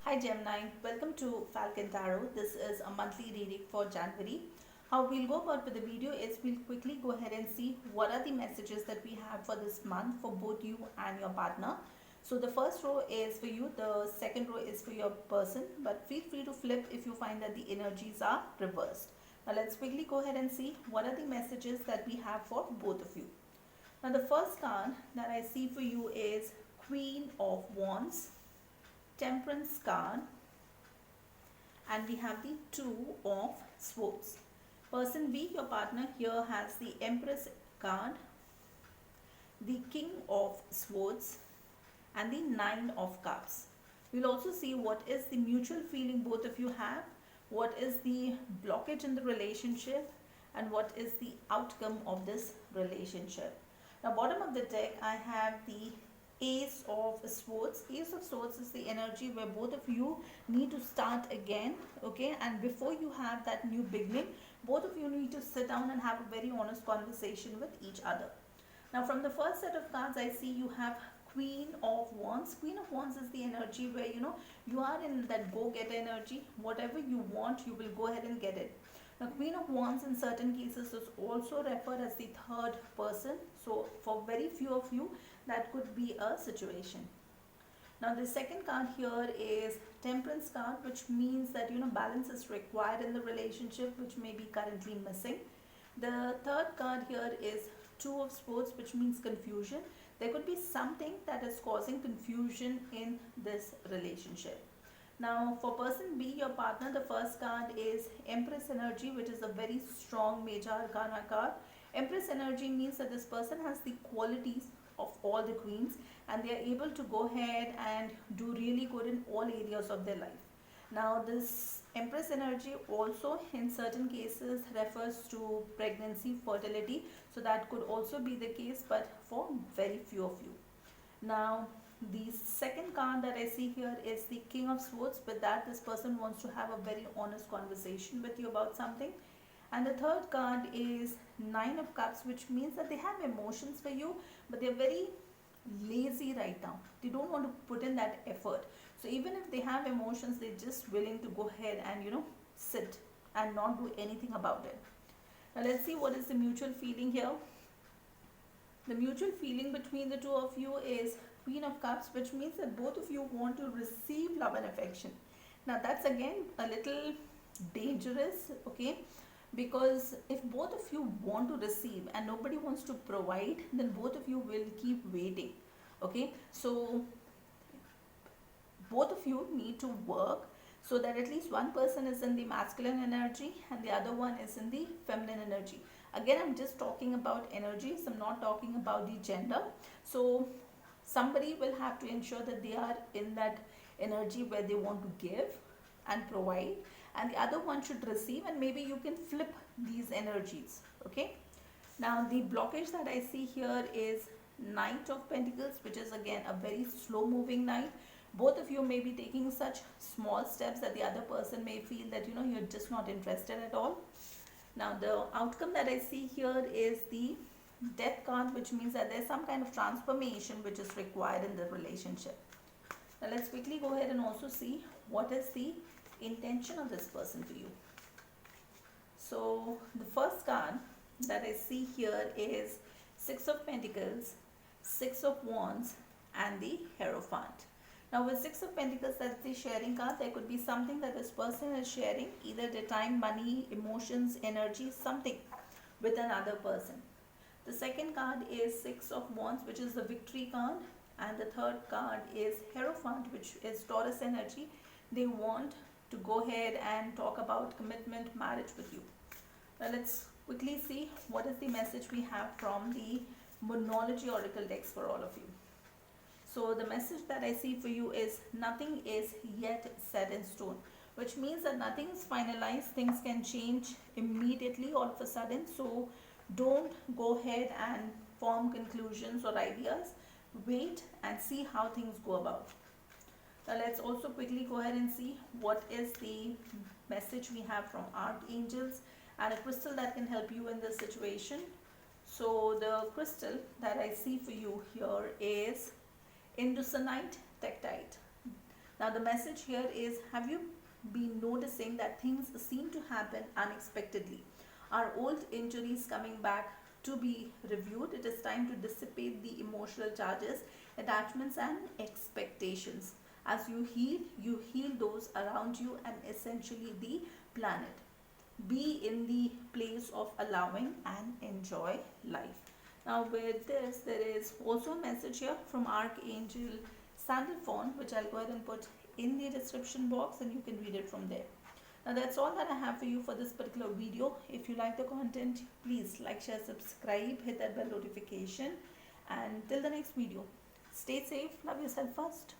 Hi Gemini, welcome to Falcon Tarot. This is a monthly reading for January. How we'll go about with the video is we'll quickly go ahead and see what are the messages that we have for this month for both you and your partner. So the first row is for you, the second row is for your person, but feel free to flip if you find that the energies are reversed. Now let's quickly go ahead and see what are the messages that we have for both of you. Now the first card that I see for you is Queen of Wands, Temperance card, and we have the Two of Swords. Person B, your partner, here has the Empress card, the King of Swords, and the Nine of Cups. We'll also see what is the mutual feeling both of you have, what is the blockage in the relationship, and what is the outcome of this relationship. Now, bottom of the deck, I have the Ace of Swords. Ace of Swords is the energy where both of you need to start again, okay? And before you have that new beginning, both of you need to sit down and have a very honest conversation with each other. Now, from the first set of cards, I see you have Queen of Wands. Queen of Wands is the energy where you are in that go-get energy. Whatever you want, you will go ahead and get it. Now, Queen of Wands in certain cases is also referred as the third person. So, for very few of you, that could be a situation. Now, the second card here is Temperance card, which means that balance is required in the relationship, which may be currently missing. The third card here is Two of Swords, which means confusion. There could be something that is causing confusion in this relationship. Now, for person B, your partner, the first card is Empress energy, which is a very strong major arcana card. Empress energy means that this person has the qualities of all the queens and they are able to go ahead and do really good in all areas of their life. Now, this Empress energy also in certain cases refers to pregnancy, fertility. So that could also be the case, but for very few of you. Now, the second card that I see here is the King of Swords. With that, this person wants to have a very honest conversation with you about something. And the third card is Nine of Cups, which means that they have emotions for you, but they're very lazy right now. They don't want to put in that effort. So even if they have emotions, they're just willing to go ahead and sit and not do anything about it. Now let's see what is the mutual feeling here. The mutual feeling between the two of you is Queen of Cups, which means that both of you want to receive love and affection. Now that's again a little dangerous, okay? Because if both of you want to receive and nobody wants to provide, then both of you will keep waiting, okay? So both of you need to work so that at least one person is in the masculine energy and the other one is in the feminine energy. Again, I'm just talking about energies. I'm not talking about the gender. So somebody will have to ensure that they are in that energy where they want to give and provide, and the other one should receive, and maybe you can flip these energies, okay? Now, the blockage that I see here is Knight of Pentacles, which is again a very slow moving knight. Both of you may be taking such small steps that the other person may feel that you're just not interested at all. Now, the outcome that I see here is the Death card, which means that there's some kind of transformation which is required in the relationship. Now, let's quickly go ahead and also see what is the intention of this person for you. So, the first card that I see here is Six of Pentacles, Six of Wands, and the Hierophant. Now, with Six of Pentacles, that's the sharing card. There could be something that this person is sharing, either their time, money, emotions, energy, something with another person. The second card is Six of Wands, which is the victory card. And the third card is Hierophant, which is Taurus energy. They want to go ahead and talk about commitment, marriage with you. Now, let's quickly see what is the message we have from the Moonology Oracle decks for all of you. So the message that I see for you is nothing is yet set in stone, which means that nothing is finalized. Things can change immediately all of a sudden. So don't go ahead and form conclusions or ideas. Wait and see how things go about. Now let's also quickly go ahead and see what is the message we have from archangels and a crystal that can help you in this situation. So the crystal that I see for you here is Indocyanite Tektite. Now, the message here is, have you been noticing that things seem to happen unexpectedly? Are old injuries coming back to be reviewed? It is time to dissipate the emotional charges, attachments, and expectations. As you heal those around you and essentially the planet. Be in the place of allowing and enjoy life. Now, with this, there is also a message here from Archangel Sandalphon, which I'll go ahead and put in the description box and you can read it from there. Now, that's all that I have for you for this particular video. If you like the content, please like, share, subscribe, hit that bell notification, and till the next video, stay safe, love yourself first.